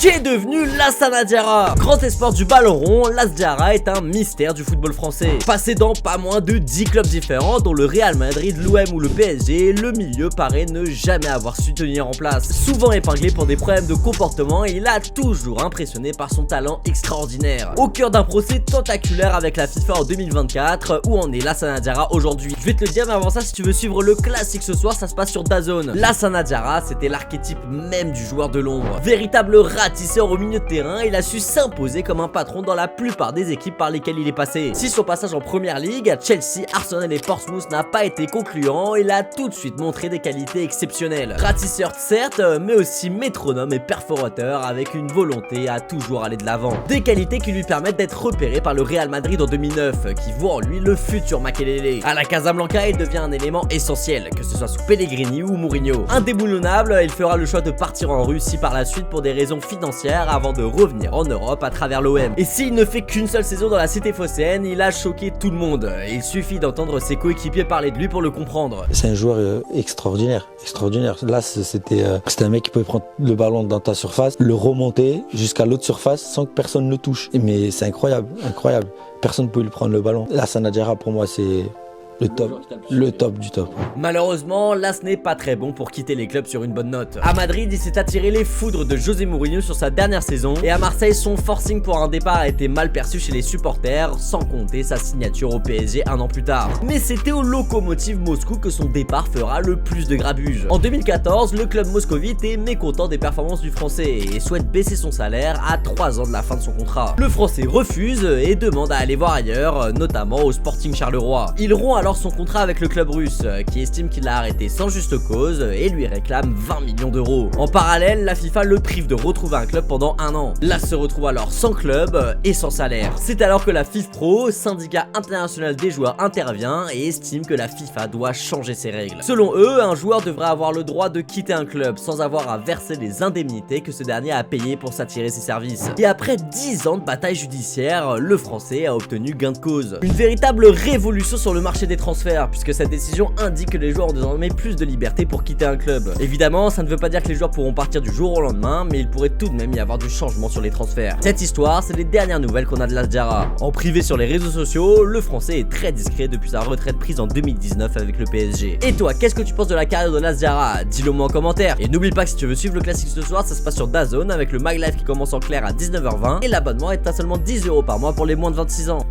Qu'est devenu Lassana Diarra? Grand espoir du ballon rond, Las Diarra est un mystère du football français. Passé dans pas moins de 10 clubs différents, dont le Real Madrid, l'OM ou le PSG, le milieu paraît ne jamais avoir su tenir en place. Souvent épinglé pour des problèmes de comportement, il a toujours impressionné par son talent extraordinaire. Au cœur d'un procès tentaculaire avec la FIFA en 2024, où en est Lassana Diarra aujourd'hui? Je vais te le dire, mais avant ça, si tu veux suivre le classique ce soir, ça se passe sur DAZN. Lassana Diarra, c'était l'archétype même du joueur de l'ombre. Véritable ratisseur au milieu de terrain, il a su s'imposer comme un patron dans la plupart des équipes par lesquelles il est passé. Si son passage en première ligue, à Chelsea, Arsenal et Portsmouth n'a pas été concluant, il a tout de suite montré des qualités exceptionnelles. Ratisseur certes, mais aussi métronome et perforateur avec une volonté à toujours aller de l'avant. Des qualités qui lui permettent d'être repéré par le Real Madrid en 2009, qui voit en lui le futur Makelele. À la Casablanca, il devient un élément essentiel, que ce soit sous Pellegrini ou Mourinho. Indéboulonnable, il fera le choix de partir en Russie par la suite pour des raisons financières avant de revenir en Europe à travers l'OM. Et s'il ne fait qu'une seule saison dans la cité phocéenne, il a choqué tout le monde. Il suffit d'entendre ses coéquipiers parler de lui pour le comprendre. C'est un joueur extraordinaire. Là, c'était un mec qui pouvait prendre le ballon dans ta surface, le remonter jusqu'à l'autre surface sans que personne ne touche. Mais c'est incroyable. Personne ne peut lui prendre le ballon. Lassana Diarra, pour moi, c'est le top du top. Malheureusement, là ce n'est pas très bon pour quitter les clubs sur une bonne note. À Madrid, il s'est attiré les foudres de José Mourinho sur sa dernière saison, et à Marseille, son forcing pour un départ a été mal perçu chez les supporters, sans compter sa signature au PSG un an plus tard. Mais c'était au Lokomotiv Moscou que son départ fera le plus de grabuge. En 2014, le club moscovite est mécontent des performances du français et souhaite baisser son salaire à 3 ans de la fin de son contrat. Le français refuse et demande à aller voir ailleurs, notamment au Sporting Charleroi. Il rompt alors son contrat avec le club russe, qui estime qu'il l'a arrêté sans juste cause et lui réclame 20 millions d'euros. En parallèle, la FIFA le prive de retrouver un club pendant un an. Là se retrouve alors sans club et sans salaire. C'est alors que la FIFPro, syndicat international des joueurs, intervient et estime que la FIFA doit changer ses règles. Selon eux, un joueur devrait avoir le droit de quitter un club sans avoir à verser les indemnités que ce dernier a payées pour s'attirer ses services. Et après 10 ans de bataille judiciaire, le français a obtenu gain de cause. Une véritable révolution sur le marché des transferts, puisque cette décision indique que les joueurs ont désormais plus de liberté pour quitter un club. Évidemment, ça ne veut pas dire que les joueurs pourront partir du jour au lendemain, mais il pourrait tout de même y avoir du changement sur les transferts. Cette histoire, c'est les dernières nouvelles qu'on a de Las Diarra. En privé sur les réseaux sociaux, le français est très discret depuis sa retraite prise en 2019 avec le PSG. Et toi, qu'est-ce que tu penses de la carrière de Las Diarra? Dis-le moi en commentaire. Et n'oublie pas que si tu veux suivre le classique ce soir, ça se passe sur DAZN avec le Mag Live qui commence en clair à 19h20 et l'abonnement est à seulement 10 € par mois pour les moins de 26 ans.